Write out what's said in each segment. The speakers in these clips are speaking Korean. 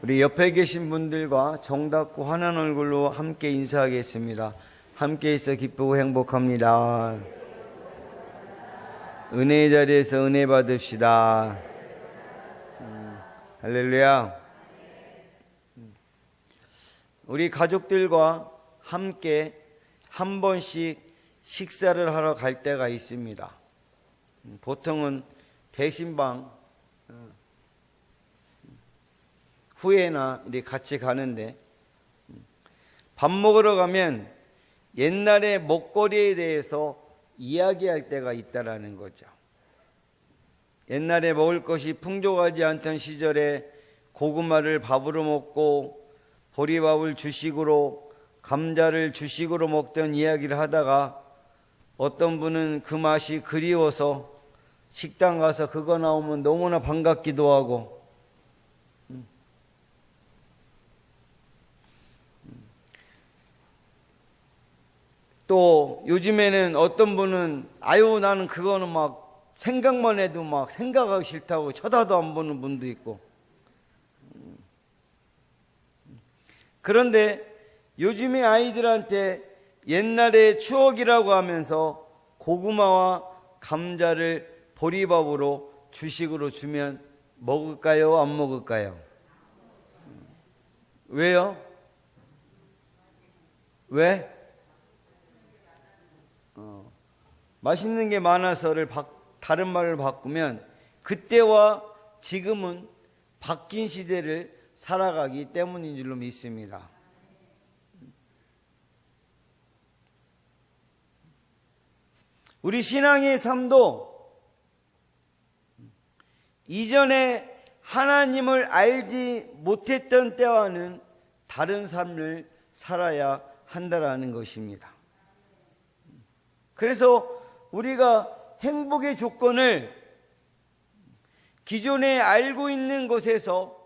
우리 옆에 계신 분들과 정답고 환한 얼굴로 함께 인사하겠습니다. 함께 있어 기쁘고 행복합니다. 은혜의 자리에서 은혜 받읍시다. 할렐루야. 우리 가족들과 함께 한 번씩 식사를 하러 갈 때가 있습니다. 보통은 대신방 후에나 같이 가는데, 밥 먹으러 가면 옛날의 먹거리에 대해서 이야기할 때가 있다라는 거죠. 옛날에 먹을 것이 풍족하지 않던 시절에 고구마를 밥으로 먹고 보리밥을 주식으로, 감자를 주식으로 먹던 이야기를 하다가 어떤 분은 그 맛이 그리워서 식당 가서 그거 나오면 너무나 반갑기도 하고, 또 요즘에는 어떤 분은 아유 나는 그거는 막 생각만 해도 막 생각하기 싫다고 쳐다도 안 보는 분도 있고, 그런데 요즘의 아이들한테 옛날의 추억이라고 하면서 고구마와 감자를 보리밥으로 주식으로 주면 먹을까요? 안 먹을까요? 왜요? 왜? 맛있는 게 많아서를 다른 말로 바꾸면 그때와 지금은 바뀐 시대를 살아가기 때문인 줄로 믿습니다. 우리 신앙의 삶도 이전에 하나님을 알지 못했던 때와는 다른 삶을 살아야 한다라는 것입니다. 그래서 우리가 행복의 조건을 기존에 알고 있는 것에서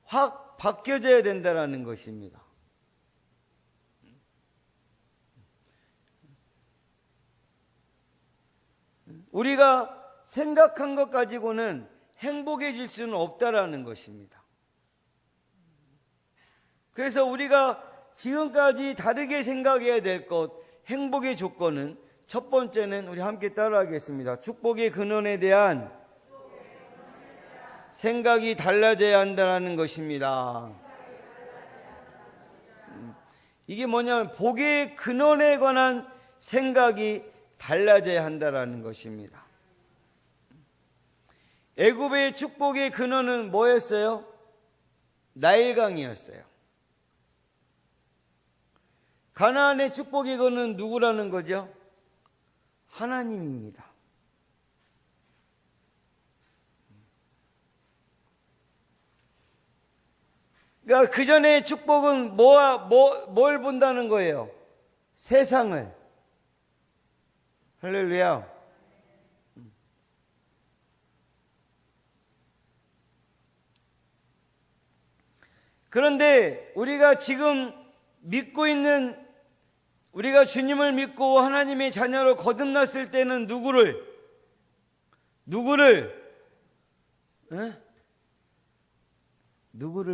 확 바뀌어져야 된다는 것입니다. 우리가 생각한 것 가지고는 행복해질 수는 없다라는 것입니다. 그래서 우리가 지금까지 다르게 생각해야 될 것, 행복의 조건은 첫 번째는 우리 함께 따라하겠습니다. 축복의 근원에 대한 생각이 달라져야 한다는 것입니다. 이게 뭐냐면 복의 근원에 관한 생각이 달라져야 한다는 것입니다. 애굽의 축복의 근원은 뭐였어요? 나일강이었어요. 가나안의 축복의 근원은 누구라는 거죠? 하나님입니다. 그러니까 그 전에 축복은 뭘 본다는 거예요? 세상을. 할렐루야. 그런데 우리가 지금 믿고 있는, 우리가 주님을 믿고 하나님의 자녀로 거듭났을 때는 누구를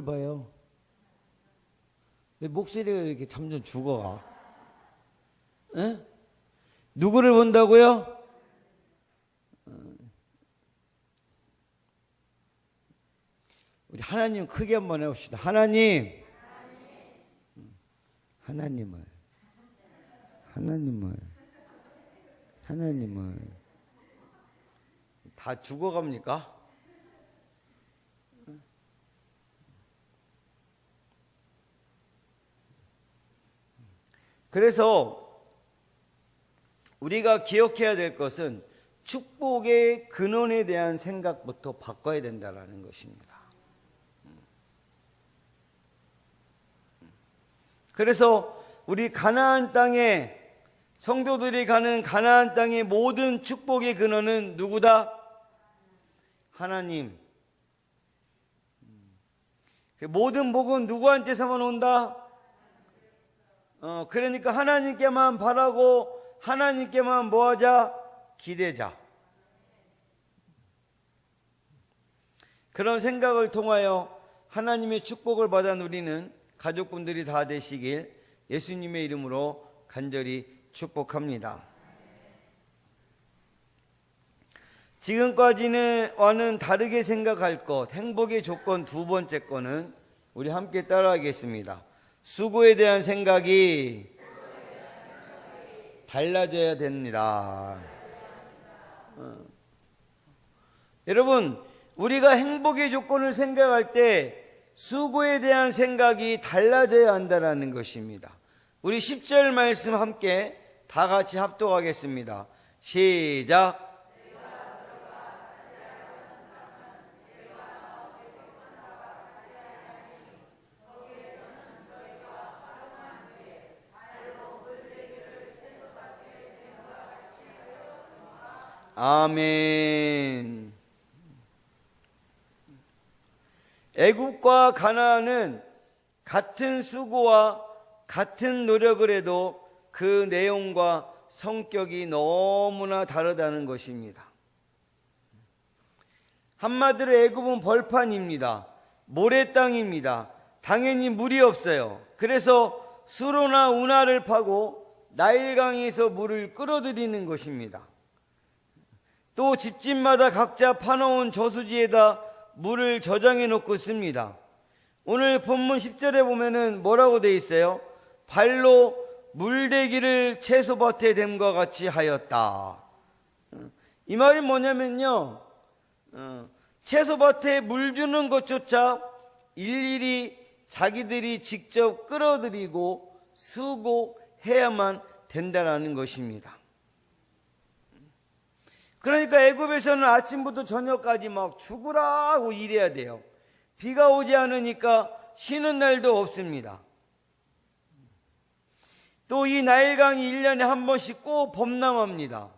봐요? 내 목소리가 이렇게 점점 죽어가. 누구를 본다고요? 우리 하나님 크게 한번 해봅시다. 하나님을 다 죽어갑니까? 그래서 우리가 기억해야 될 것은 축복의 근원에 대한 생각부터 바꿔야 된다는 것입니다. 그래서 우리 가나안 땅에, 성도들이 가는 가나안 땅의 모든 축복의 근원은 누구다? 하나님. 모든 복은 누구한테서만 온다? 그러니까 하나님께만 바라고 하나님께만 뭐하자? 기대자. 그런 생각을 통하여 하나님의 축복을 받아 누리는 가족분들이 다 되시길 예수님의 이름으로 간절히 축복합니다. 지금까지와는 다르게 생각할 것, 행복의 조건 두 번째 거는 우리 함께 따라하겠습니다. 수고에 대한 생각이 달라져야 됩니다. 여러분, 우리가 행복의 조건을 생각할 때 수고에 대한 생각이 달라져야 한다는 것입니다. 우리 10절 말씀 함께 다 같이 합독하겠습니다. 시작. 아멘. 애굽과 가나안은 같은 수고와 같은 노력을 해도 그 내용과 성격이 너무나 다르다는 것입니다. 한마디로 애굽은 벌판입니다. 모래 땅입니다. 당연히 물이 없어요. 그래서 수로나 운하를 파고 나일강에서 물을 끌어들이는 것입니다. 또 집집마다 각자 파놓은 저수지에다 물을 저장해 놓고 씁니다. 오늘 본문 10절에 보면은 뭐라고 돼 있어요? 발로 물대기를 채소밭에 댐과 같이 하였다. 이 말이 뭐냐면요, 채소밭에 물 주는 것조차 일일이 자기들이 직접 끌어들이고 수고해야만 된다는 것입니다. 그러니까 애굽에서는 아침부터 저녁까지 막 죽으라 하고 일해야 돼요. 비가 오지 않으니까 쉬는 날도 없습니다. 또 이 나일강이 1년에 한 번씩 꼭 범람합니다.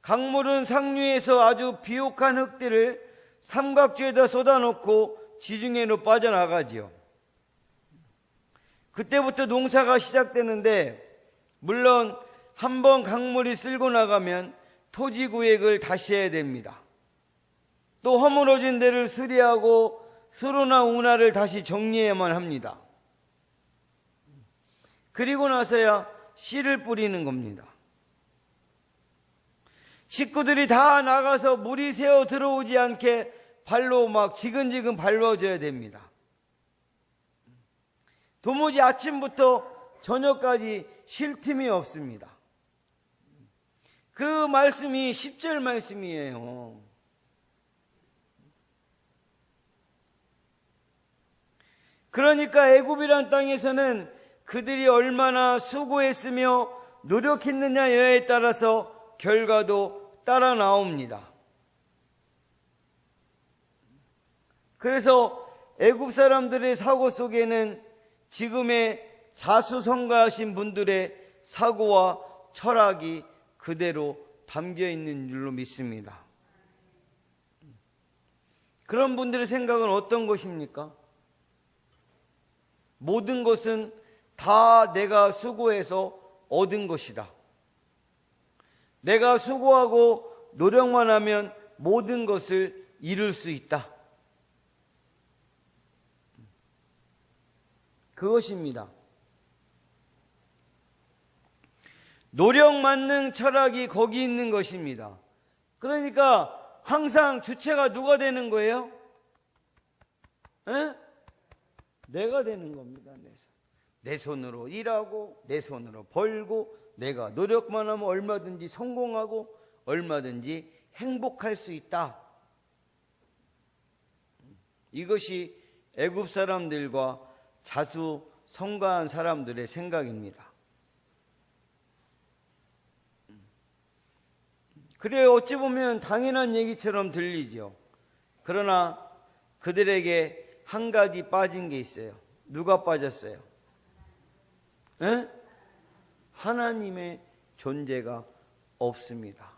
강물은 상류에서 아주 비옥한 흙들을 삼각주에다 쏟아놓고 지중해로 빠져나가지요. 그때부터 농사가 시작되는데, 물론 한 번 강물이 쓸고 나가면 토지 구획을 다시 해야 됩니다. 또 허물어진 데를 수리하고 수로나 운하를 다시 정리해야만 합니다. 그리고 나서야 씨를 뿌리는 겁니다. 식구들이 다 나가서 물이 새어 들어오지 않게 발로 막 지근지근 밟아줘야 됩니다. 도무지 아침부터 저녁까지 쉴 틈이 없습니다. 그 말씀이 10절 말씀이에요. 그러니까 애굽이란 땅에서는 그들이 얼마나 수고했으며 노력했느냐에 따라서 결과도 따라 나옵니다. 그래서 애굽 사람들의 사고 속에는 지금의 자수성가하신 분들의 사고와 철학이 그대로 담겨 있는 줄로 믿습니다. 그런 분들의 생각은 어떤 것입니까? 모든 것은 다 내가 수고해서 얻은 것이다. 내가 수고하고 노력만 하면 모든 것을 이룰 수 있다. 그것입니다. 노력 만능 철학이 거기 있는 것입니다. 그러니까 항상 주체가 누가 되는 거예요? 내가 되는 겁니다. 내 손으로 일하고 내 손으로 벌고 내가 노력만 하면 얼마든지 성공하고 얼마든지 행복할 수 있다. 이것이 애굽 사람들과 자수성가한 사람들의 생각입니다. 그래 어찌 보면 당연한 얘기처럼 들리죠. 그러나 그들에게 한 가지 빠진 게 있어요. 누가 빠졌어요? 하나님의 존재가 없습니다.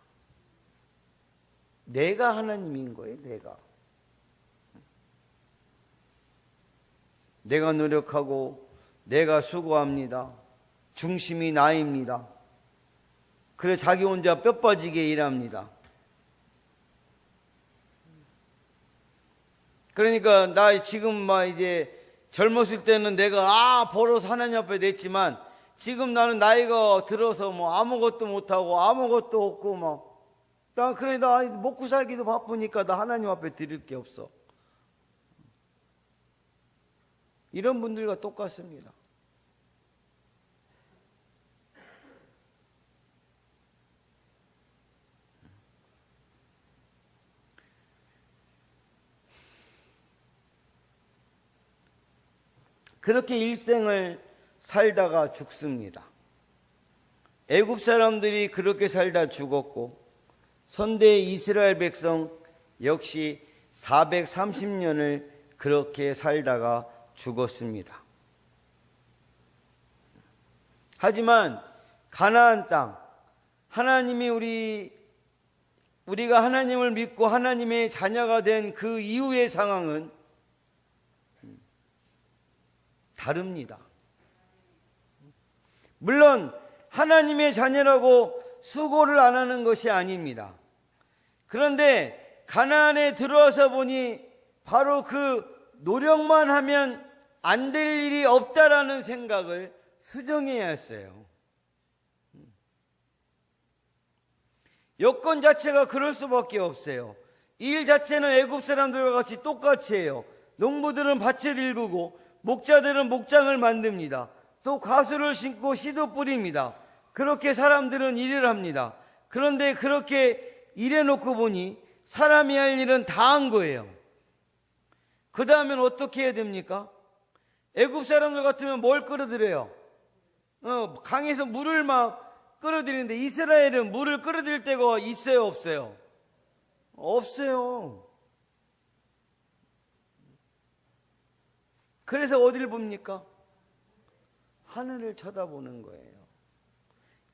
내가 하나님인 거예요. 내가 노력하고 내가 수고합니다. 중심이 나입니다. 그래 자기 혼자 뼈 빠지게 일합니다. 그러니까 나 지금 막 이제 젊었을 때는 내가 벌어서 하나님 앞에 냈지만 지금 나는 나이가 들어서 뭐 아무것도 못하고 아무것도 없고 나 먹고 살기도 바쁘니까 나 하나님 앞에 드릴 게 없어. 이런 분들과 똑같습니다. 그렇게 일생을 살다가 죽습니다. 애굽 사람들이 그렇게 살다 죽었고 선대 이스라엘 백성 역시 430년을 그렇게 살다가 죽었습니다. 하지만 가나안 땅, 하나님이 우리가 하나님을 믿고 하나님의 자녀가 된 그 이후의 상황은 다릅니다. 물론 하나님의 자녀라고 수고를 안 하는 것이 아닙니다. 그런데 가나안에 들어와서 보니 바로 그 노력만 하면 안 될 일이 없다라는 생각을 수정해야 했어요. 여건 자체가 그럴 수밖에 없어요. 일 자체는 애굽 사람들과 같이 똑같이 해요. 농부들은 밭을 일구고 목자들은 목장을 만듭니다. 또 과수를 심고 씨도 뿌립니다. 그렇게 사람들은 일을 합니다. 그런데 그렇게 일해놓고 보니 사람이 할 일은 다 한 거예요. 그 다음엔 어떻게 해야 됩니까? 애굽 사람들 같으면 뭘 끌어들여요? 강에서 물을 막 끌어들이는데 이스라엘은 물을 끌어들일 때가 있어요, 없어요? 없어요. 그래서 어디를 봅니까? 하늘을 쳐다보는 거예요.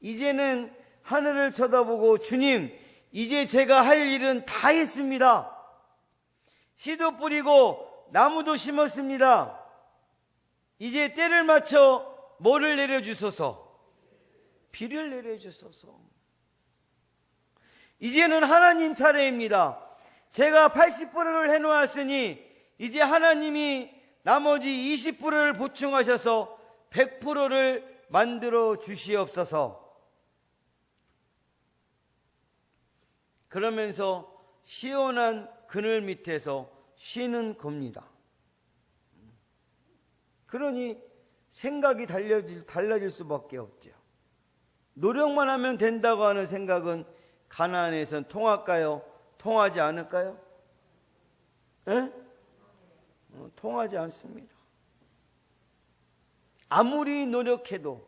이제는 하늘을 쳐다보고 주님, 이제 제가 할 일은 다 했습니다. 씨도 뿌리고 나무도 심었습니다. 이제 때를 맞춰 뭐를 내려주소서? 비를 내려주소서. 이제는 하나님 차례입니다. 제가 80%를 해놓았으니 이제 하나님이 나머지 20%를 보충하셔서 100%를 만들어 주시옵소서. 그러면서 시원한 그늘 밑에서 쉬는 겁니다. 그러니 생각이 달라질 수밖에 없죠. 노력만 하면 된다고 하는 생각은 가나안에선 통할까요? 통하지 않을까요? 통하지 않습니다. 아무리 노력해도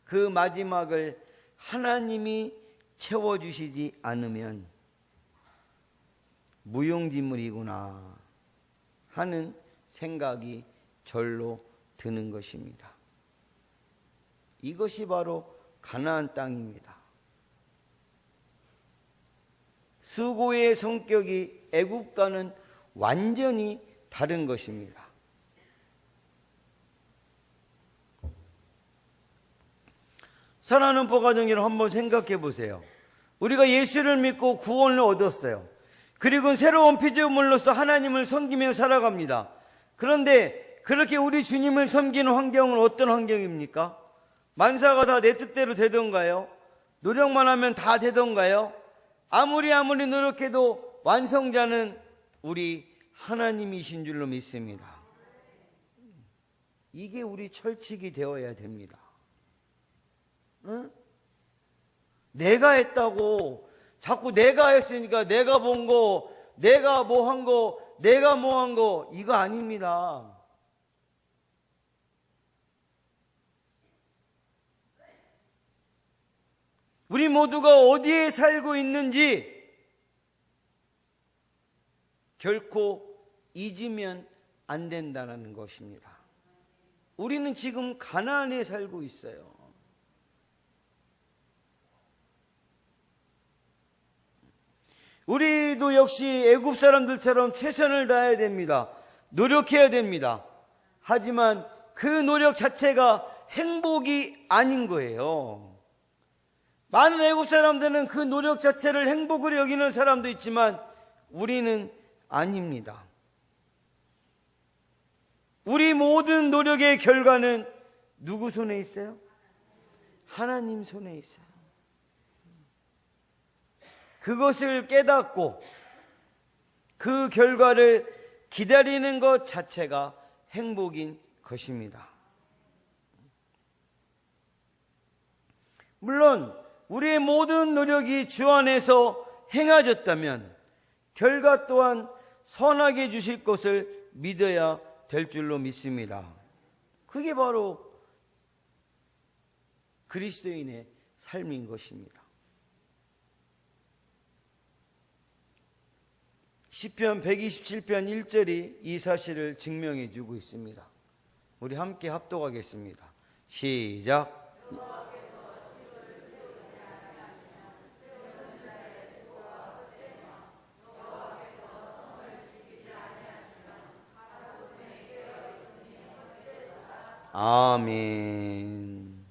그 마지막을 하나님이 채워주시지 않으면 무용지물이구나 하는 생각이 절로 드는 것입니다. 이것이 바로 가나안 땅입니다. 수고의 성격이 애굽과는 완전히 다른 것입니다. 사랑하는 포가정이를 한번 생각해 보세요. 우리가 예수를 믿고 구원을 얻었어요. 그리고 새로운 피조물로서 하나님을 섬기며 살아갑니다. 그런데 그렇게 우리 주님을 섬기는 환경은 어떤 환경입니까? 만사가 다 내 뜻대로 되던가요? 노력만 하면 다 되던가요? 아무리 노력해도 완성자는 우리 하나님이신 줄로 믿습니다. 이게 우리 철칙이 되어야 됩니다. 응? 내가 했다고 자꾸 내가 했으니까 내가 본 거, 내가 뭐 한 거, 내가 뭐 한 거, 이거 아닙니다. 우리 모두가 어디에 살고 있는지 결코 잊으면 안 된다는 것입니다. 우리는 지금 가나안에 살고 있어요. 우리도 역시 애굽 사람들처럼 최선을 다해야 됩니다. 노력해야 됩니다. 하지만 그 노력 자체가 행복이 아닌 거예요. 많은 애굽 사람들은 그 노력 자체를 행복으로 여기는 사람도 있지만 우리는 아닙니다. 우리 모든 노력의 결과는 누구 손에 있어요? 하나님 손에 있어요. 그것을 깨닫고 그 결과를 기다리는 것 자체가 행복인 것입니다. 물론 우리의 모든 노력이 주 안에서 행해졌다면 결과 또한 선하게 주실 것을 믿어야 될 줄로 믿습니다. 그게 바로 그리스도인의 삶인 것입니다. 시편 127편 1절이 이 사실을 증명해 주고 있습니다. 우리 함께 합독하겠습니다. 시작. 아멘.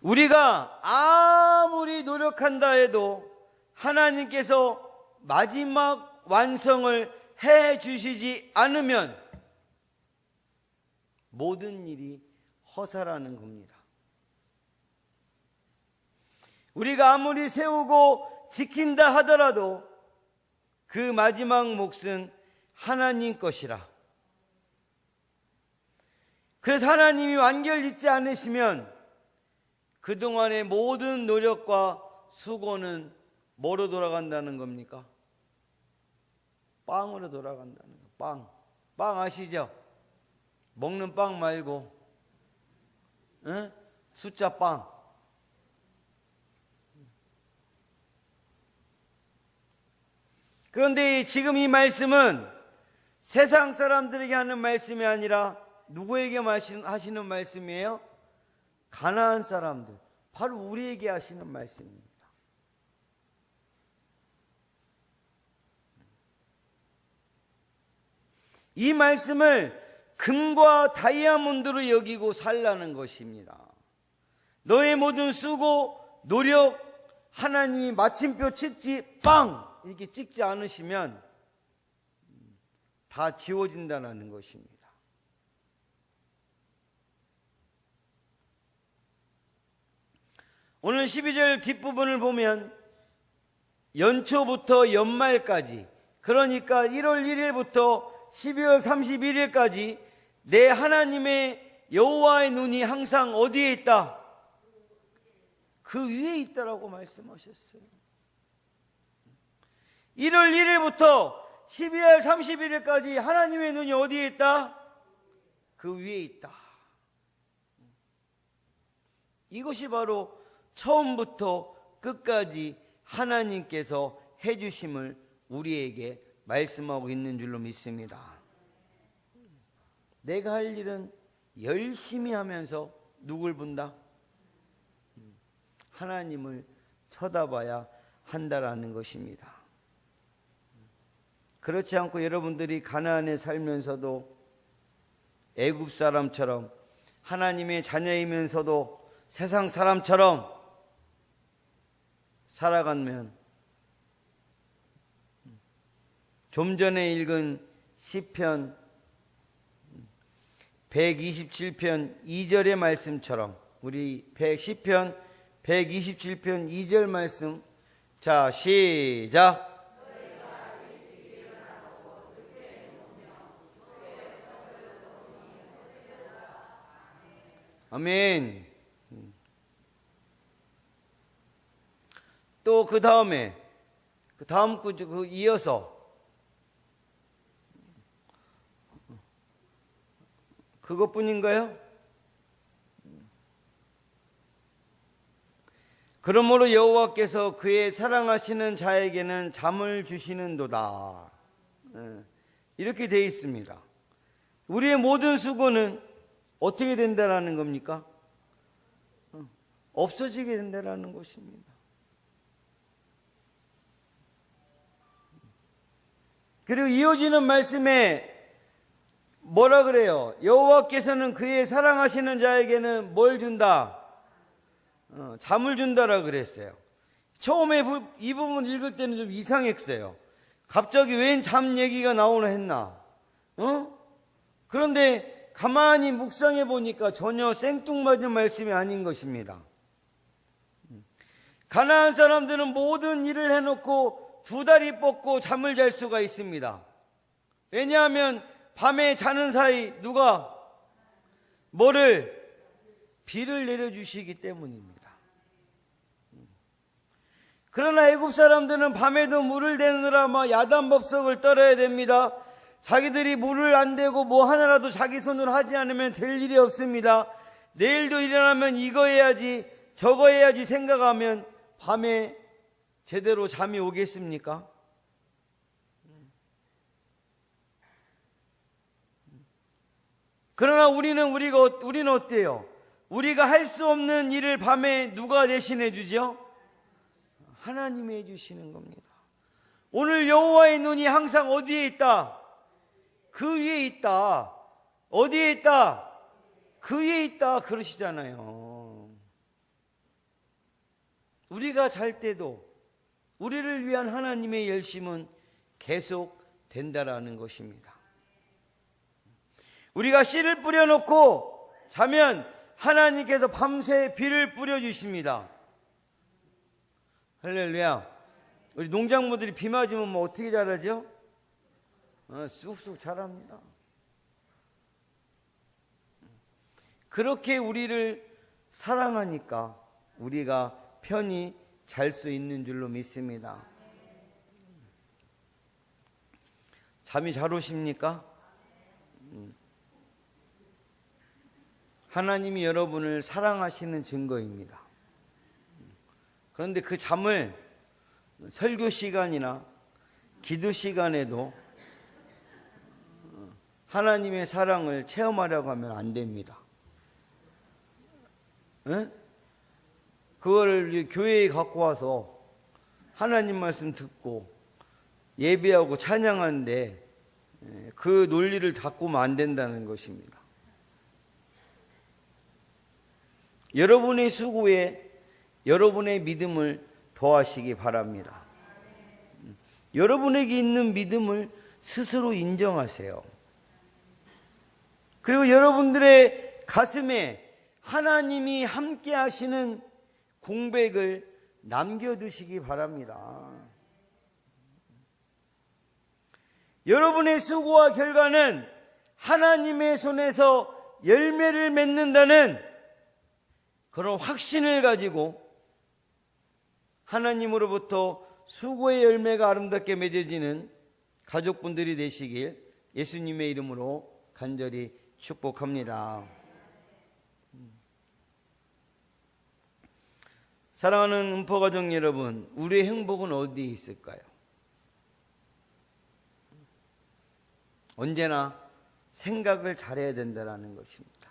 우리가 아무리 노력한다 해도 하나님께서 마지막 완성을 해 주시지 않으면 모든 일이 허사라는 겁니다. 우리가 아무리 세우고 지킨다 하더라도 그 마지막 몫은 하나님 것이라. 그래서 하나님이 완결짓지 않으시면 그동안의 모든 노력과 수고는 뭐로 돌아간다는 겁니까? 빵으로 돌아간다는 거. 빵. 빵 아시죠? 먹는 빵 말고 숫자 빵. 그런데 지금 이 말씀은 세상 사람들에게 하는 말씀이 아니라 누구에게 하시는 말씀이에요? 가나안 사람들, 바로 우리에게 하시는 말씀입니다. 이 말씀을 금과 다이아몬드로 여기고 살라는 것입니다. 너의 모든 수고, 노력, 하나님이 마침표 찍지 빵! 이렇게 찍지 않으시면 다 지워진다는 것입니다. 오늘 12절 뒷부분을 보면 연초부터 연말까지, 그러니까 1월 1일부터 12월 31일까지 내 하나님의 여호와의 눈이 항상 어디에 있다? 그 위에 있다라고 말씀하셨어요. 1월 1일부터 12월 31일까지 하나님의 눈이 어디에 있다? 그 위에 있다. 이것이 바로 처음부터 끝까지 하나님께서 해주심을 우리에게 말씀하고 있는 줄로 믿습니다. 내가 할 일은 열심히 하면서 누굴 본다? 하나님을 쳐다봐야 한다라는 것입니다. 그렇지 않고 여러분들이 가나안에 살면서도 애굽 사람처럼 하나님의 자녀이면서도 세상 사람처럼 살아가면 좀 전에 읽은 시편 127편 2절의 말씀처럼 우리 시편 127편 2절 말씀, 자 시작. 아멘. 또 그 다음에 그 다음 그 이어서 그것뿐인가요? 그러므로 여호와께서 그의 사랑하시는 자에게는 잠을 주시는도다. 이렇게 되어 있습니다. 우리의 모든 수고는 어떻게 된다라는 겁니까? 없어지게 된다라는 것입니다. 그리고 이어지는 말씀에 뭐라 그래요? 여호와께서는 그의 사랑하시는 자에게는 뭘 준다? 잠을 준다라 그랬어요. 처음에 이 부분 읽을 때는 좀 이상했어요. 갑자기 웬 잠 얘기가 나오나 했나? 그런데 가만히 묵상해 보니까 전혀 생뚱맞은 말씀이 아닌 것입니다. 가나안 사람들은 모든 일을 해놓고 두 다리 뻗고 잠을 잘 수가 있습니다. 왜냐하면 밤에 자는 사이 누가 비를 내려주시기 때문입니다. 그러나 애굽 사람들은 밤에도 물을 대느라 막 야단법석을 떨어야 됩니다. 자기들이 물을 안 대고 뭐 하나라도 자기 손으로 하지 않으면 될 일이 없습니다. 내일도 일어나면 이거 해야지 저거 해야지 생각하면 밤에 제대로 잠이 오겠습니까? 그러나 우리는 어때요? 우리가 할 수 없는 일을 밤에 누가 대신해 주죠? 하나님이 해주시는 겁니다. 오늘 여호와의 눈이 항상 어디에 있다? 그 위에 있다. 어디에 있다? 그 위에 있다 그러시잖아요. 우리가 잘 때도 우리를 위한 하나님의 열심은 계속 된다라는 것입니다. 우리가 씨를 뿌려놓고 자면 하나님께서 밤새 비를 뿌려주십니다. 할렐루야. 우리 농작물들이 비 맞으면 뭐 어떻게 자라죠? 쑥쑥 자랍니다. 그렇게 우리를 사랑하니까 우리가 편히 잘 수 있는 줄로 믿습니다. 잠이 잘 오십니까? 하나님이 여러분을 사랑하시는 증거입니다. 그런데 그 잠을 설교 시간이나 기도 시간에도 하나님의 사랑을 체험하려고 하면 안 됩니다. 그걸 교회에 갖고 와서 하나님 말씀 듣고 예배하고 찬양하는데 그 논리를 바꾸면 안 된다는 것입니다. 여러분의 수고에 여러분의 믿음을 더하시기 바랍니다. 여러분에게 있는 믿음을 스스로 인정하세요. 그리고 여러분들의 가슴에 하나님이 함께 하시는 공백을 남겨두시기 바랍니다. 여러분의 수고와 결과는 하나님의 손에서 열매를 맺는다는 그런 확신을 가지고 하나님으로부터 수고의 열매가 아름답게 맺어지는 가족분들이 되시길 예수님의 이름으로 간절히 축복합니다. 사랑하는 음포가족 여러분, 우리의 행복은 어디에 있을까요? 언제나 생각을 잘해야 된다는 것입니다.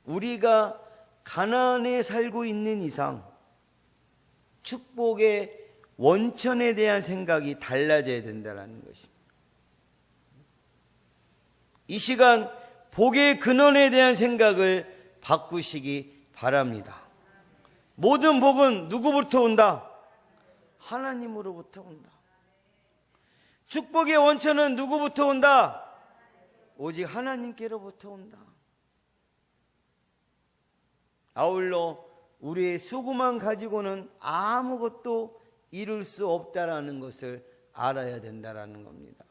우리가 가나안에 살고 있는 이상 축복의 원천에 대한 생각이 달라져야 된다는 것입니다. 이 시간 복의 근원에 대한 생각을 바꾸시기 바랍니다. 모든 복은 누구부터 온다? 하나님으로부터 온다. 축복의 원천은 누구부터 온다? 오직 하나님께로부터 온다. 아울러 우리의 수고만 가지고는 아무것도 이룰 수 없다라는 것을 알아야 된다라는 겁니다.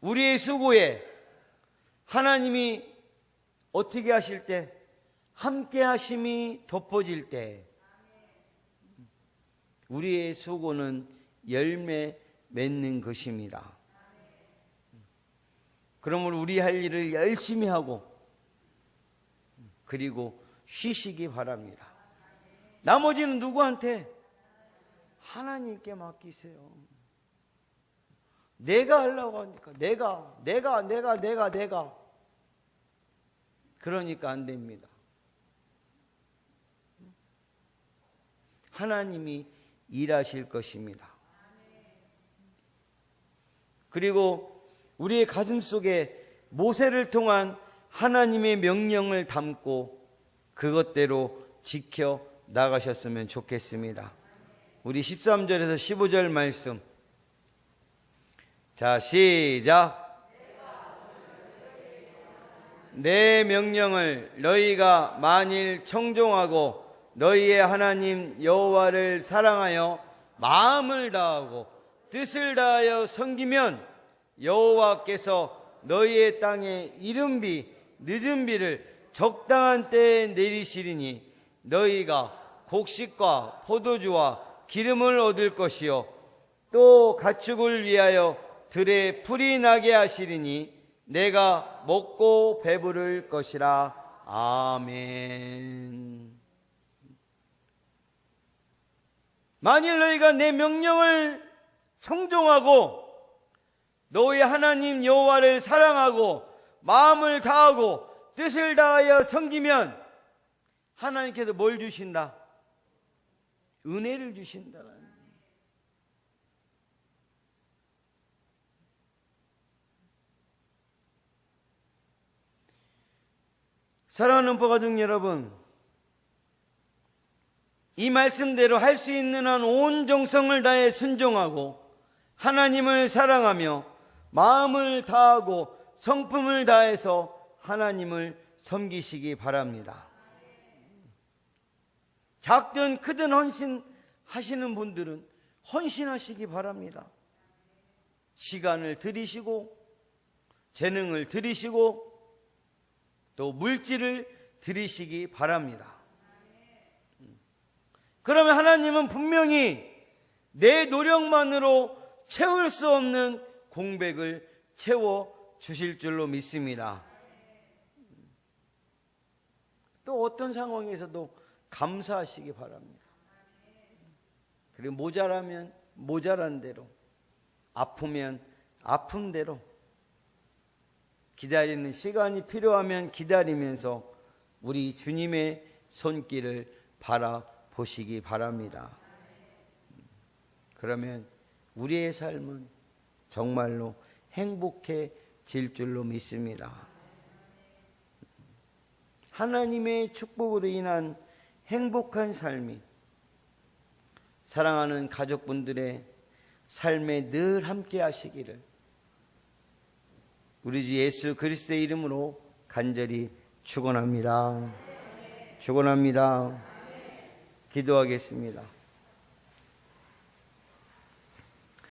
우리의 수고에 하나님이 어떻게 하실 때? 함께 하심이 덮어질 때 우리의 수고는 열매 맺는 것입니다. 그러므로 우리 할 일을 열심히 하고 그리고 쉬시기 바랍니다. 나머지는 누구한테? 하나님께 맡기세요. 내가 하려고 하니까 내가 그러니까 안 됩니다. 하나님이 일하실 것입니다. 그리고 우리의 가슴 속에 모세를 통한 하나님의 명령을 담고 그것대로 지켜 나가셨으면 좋겠습니다. 우리 13절에서 15절 말씀. 자, 시작. 내 명령을 너희가 만일 청종하고 너희의 하나님 여호와를 사랑하여 마음을 다하고 뜻을 다하여 섬기면 여호와께서 너희의 땅에 이른 비 늦은 비를 적당한 때에 내리시리니 너희가 곡식과 포도주와 기름을 얻을 것이요 또 가축을 위하여 들에 풀이 나게 하시리니 내가 먹고 배부를 것이라. 아멘. 만일 너희가 내 명령을 청종하고 너희 하나님 여호와를 사랑하고 마음을 다하고 뜻을 다하여 섬기면 하나님께서 뭘 주신다? 은혜를 주신다는. 사랑하는 포가족 여러분, 이 말씀대로 할 수 있는 한 온 정성을 다해 순종하고 하나님을 사랑하며 마음을 다하고 성품을 다해서 하나님을 섬기시기 바랍니다. 작든 크든 헌신하시는 분들은 헌신하시기 바랍니다. 시간을 들이시고 재능을 들이시고 또 물질을 들이시기 바랍니다. 그러면 하나님은 분명히 내 노력만으로 채울 수 없는 공백을 채워 주실 줄로 믿습니다. 또 어떤 상황에서도 감사하시기 바랍니다. 그리고 모자라면 모자란 대로, 아프면 아픈 대로, 기다리는 시간이 필요하면 기다리면서 우리 주님의 손길을 바라보시기 바랍니다. 그러면 우리의 삶은 정말로 행복해질 줄로 믿습니다. 하나님의 축복으로 인한 행복한 삶이 사랑하는 가족분들의 삶에 늘 함께 하시기를 우리 주 예수 그리스도의 이름으로 간절히 축원합니다. 축원합니다. 기도하겠습니다.